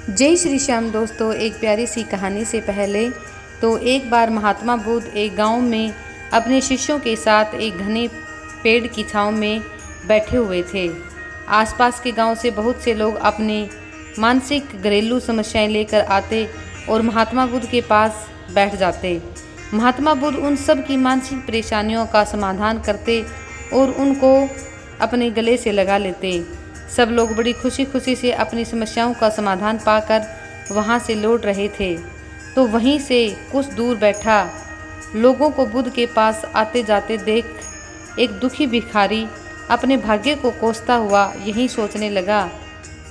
जय श्री श्याम दोस्तों। एक प्यारी सी कहानी से पहले तो एक बार महात्मा बुद्ध एक गांव में अपने शिष्यों के साथ एक घने पेड़ की छांव में बैठे हुए थे। आसपास के गांव से बहुत से लोग अपने मानसिक घरेलू समस्याएं लेकर आते और महात्मा बुद्ध के पास बैठ जाते। महात्मा बुद्ध उन सब की मानसिक परेशानियों का समाधान करते और उनको अपने गले से लगा लेते। सब लोग बड़ी खुशी खुशी से अपनी समस्याओं का समाधान पाकर वहां से लौट रहे थे। तो वहीं से कुछ दूर बैठा लोगों को बुद्ध के पास आते जाते देख एक दुखी भिखारी अपने भाग्य को कोसता हुआ यही सोचने लगा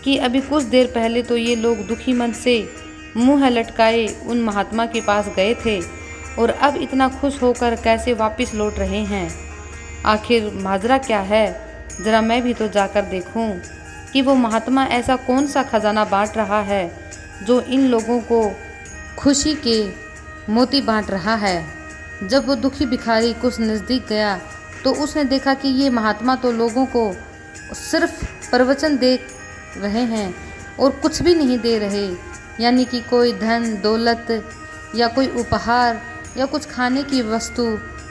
कि अभी कुछ देर पहले तो ये लोग दुखी मन से मुंह लटकाए उन महात्मा के पास गए थे और अब इतना खुश होकर कैसे वापस लौट रहे हैं। आखिर माजरा क्या है, जरा मैं भी तो जाकर देखूं कि वो महात्मा ऐसा कौन सा खजाना बांट रहा है जो इन लोगों को खुशी के मोती बांट रहा है। जब वो दुखी भिखारी कुछ नज़दीक गया तो उसने देखा कि ये महात्मा तो लोगों को सिर्फ प्रवचन दे रहे हैं और कुछ भी नहीं दे रहे, यानी कि कोई धन दौलत या कोई उपहार या कुछ खाने की वस्तु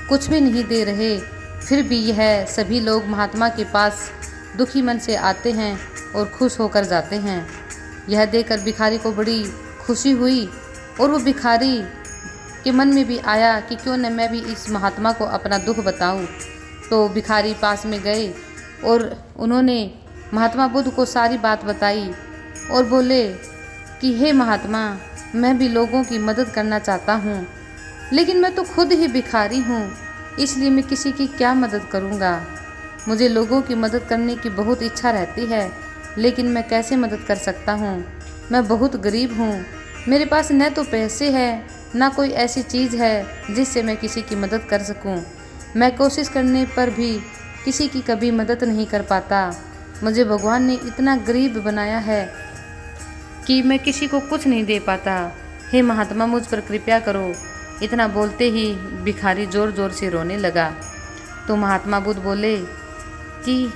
कुछ भी नहीं दे रहे। फिर भी यह सभी लोग महात्मा के पास दुखी मन से आते हैं और खुश होकर जाते हैं। यह देखकर भिखारी को बड़ी खुशी हुई और वो भिखारी के मन में भी आया कि क्यों न मैं भी इस महात्मा को अपना दुख बताऊं। तो भिखारी पास में गए और उन्होंने महात्मा बुद्ध को सारी बात बताई और बोले कि हे महात्मा, मैं भी लोगों की मदद करना चाहता हूँ, लेकिन मैं तो खुद ही भिखारी हूँ, इसलिए मैं किसी की क्या मदद करूँगा। मुझे लोगों की मदद करने की बहुत इच्छा रहती है, लेकिन मैं कैसे मदद कर सकता हूँ। मैं बहुत गरीब हूँ, मेरे पास न तो पैसे हैं ना कोई ऐसी चीज़ है जिससे मैं किसी की मदद कर सकूँ। मैं कोशिश करने पर भी किसी की कभी मदद नहीं कर पाता। मुझे भगवान ने इतना गरीब बनाया है कि मैं किसी को कुछ नहीं दे पाता। हे महात्मा, मुझ पर कृपया करो। इतना बोलते ही भिखारी ज़ोर ज़ोर से रोने लगा। तो महात्मा बुद्ध बोले कि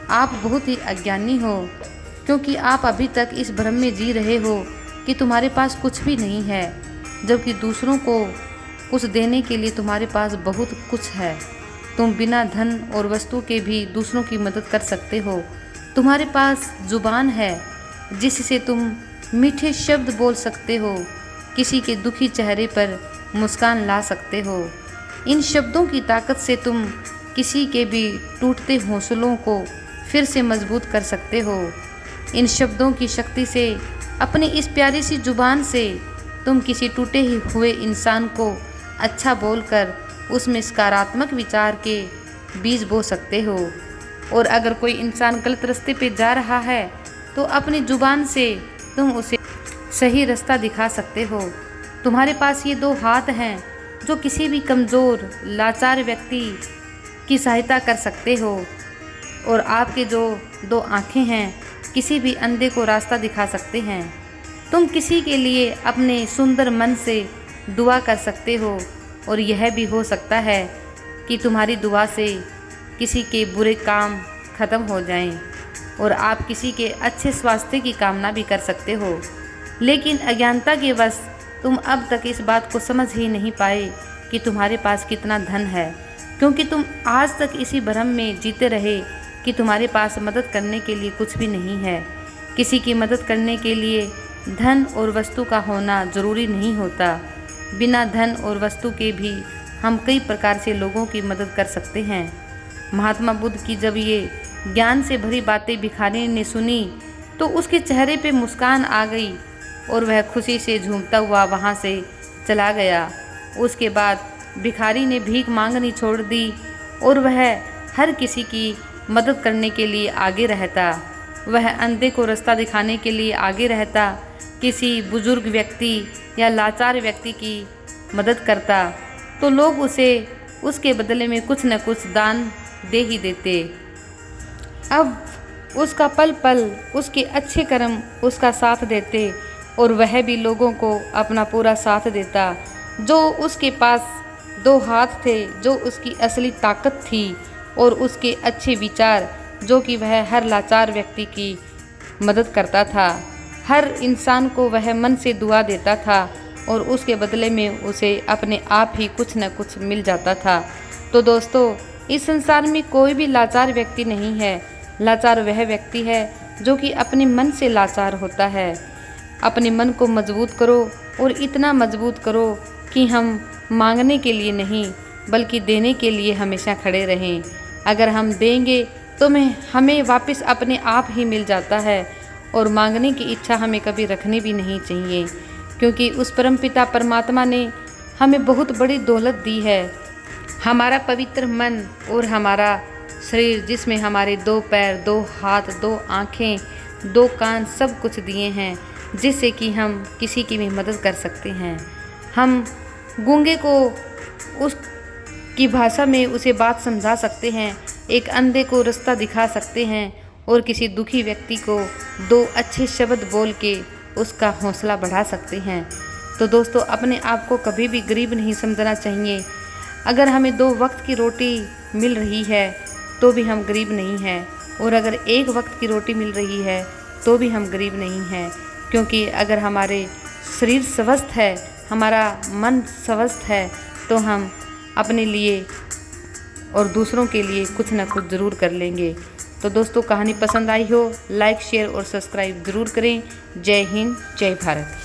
आप बहुत ही अज्ञानी हो, क्योंकि आप अभी तक इस भ्रम में जी रहे हो कि तुम्हारे पास कुछ भी नहीं है, जबकि दूसरों को कुछ देने के लिए तुम्हारे पास बहुत कुछ है। तुम बिना धन और वस्तु के भी दूसरों की मदद कर सकते हो। तुम्हारे पास जुबान है जिससे तुम मीठे शब्द बोल सकते हो, किसी के दुखी चेहरे पर मुस्कान ला सकते हो। इन शब्दों की ताकत से तुम किसी के भी टूटते हौसलों को फिर से मजबूत कर सकते हो। इन शब्दों की शक्ति से, अपनी इस प्यारी सी जुबान से तुम किसी टूटे हुए इंसान को अच्छा बोलकर उसमें सकारात्मक विचार के बीज बो सकते हो। और अगर कोई इंसान गलत रास्ते पे जा रहा है तो अपनी जुबान से तुम उसे सही रास्ता दिखा सकते हो। तुम्हारे पास ये दो हाथ हैं जो किसी भी कमज़ोर लाचार व्यक्ति की सहायता कर सकते हो, और आपके जो दो आँखें हैं किसी भी अंधे को रास्ता दिखा सकते हैं। तुम किसी के लिए अपने सुंदर मन से दुआ कर सकते हो, और यह भी हो सकता है कि तुम्हारी दुआ से किसी के बुरे काम ख़त्म हो जाएं और आप किसी के अच्छे स्वास्थ्य की कामना भी कर सकते हो। लेकिन अज्ञानता के वश तुम अब तक इस बात को समझ ही नहीं पाए कि तुम्हारे पास कितना धन है, क्योंकि तुम आज तक इसी भ्रम में जीते रहे कि तुम्हारे पास मदद करने के लिए कुछ भी नहीं है। किसी की मदद करने के लिए धन और वस्तु का होना ज़रूरी नहीं होता। बिना धन और वस्तु के भी हम कई प्रकार से लोगों की मदद कर सकते हैं। महात्मा बुद्ध की जब ये ज्ञान से भरी बातें भिखारी ने सुनी तो उसके चेहरे पे मुस्कान आ गई और वह खुशी से झूमता हुआ वहाँ से चला गया। उसके बाद भिखारी ने भीख मांगनी छोड़ दी और वह हर किसी की मदद करने के लिए आगे रहता। वह अंधे को रास्ता दिखाने के लिए आगे रहता, किसी बुजुर्ग व्यक्ति या लाचार व्यक्ति की मदद करता तो लोग उसे उसके बदले में कुछ न कुछ दान दे ही देते। अब उसका पल पल उसके अच्छे कर्म उसका साथ देते और वह भी लोगों को अपना पूरा साथ देता। जो उसके पास दो हाथ थे, जो उसकी असली ताकत थी, और उसके अच्छे विचार जो कि वह हर लाचार व्यक्ति की मदद करता था। हर इंसान को वह मन से दुआ देता था और उसके बदले में उसे अपने आप ही कुछ न कुछ मिल जाता था। तो दोस्तों, इस संसार में कोई भी लाचार व्यक्ति नहीं है। लाचार वह व्यक्ति है जो कि अपने मन से लाचार होता है। अपने मन को मजबूत करो और इतना मजबूत करो कि हम मांगने के लिए नहीं बल्कि देने के लिए हमेशा खड़े रहें। अगर हम देंगे तो हमें वापस अपने आप ही मिल जाता है और मांगने की इच्छा हमें कभी रखनी भी नहीं चाहिए, क्योंकि उस परमपिता परमात्मा ने हमें बहुत बड़ी दौलत दी है। हमारा पवित्र मन और हमारा शरीर, जिसमें हमारे 2 पैर, 2 हाथ, 2 आँखें, 2 कान, सब कुछ दिए हैं, जिससे कि हम किसी की भी मदद कर सकते हैं। हम गूंगे को उसकी भाषा में उसे बात समझा सकते हैं, एक अंधे को रास्ता दिखा सकते हैं और किसी दुखी व्यक्ति को 2 अच्छे शब्द बोल के उसका हौसला बढ़ा सकते हैं। तो दोस्तों, अपने आप को कभी भी गरीब नहीं समझना चाहिए। अगर हमें 2 वक्त की रोटी मिल रही है तो भी हम गरीब नहीं हैं, और अगर 1 वक्त की रोटी मिल रही है तो भी हम गरीब नहीं हैं, क्योंकि अगर हमारे शरीर स्वस्थ है, हमारा मन स्वस्थ है, तो हम अपने लिए और दूसरों के लिए कुछ ना कुछ ज़रूर कर लेंगे। तो दोस्तों, कहानी पसंद आई हो लाइक, शेयर और सब्सक्राइब ज़रूर करें। जय हिंद, जय भारत।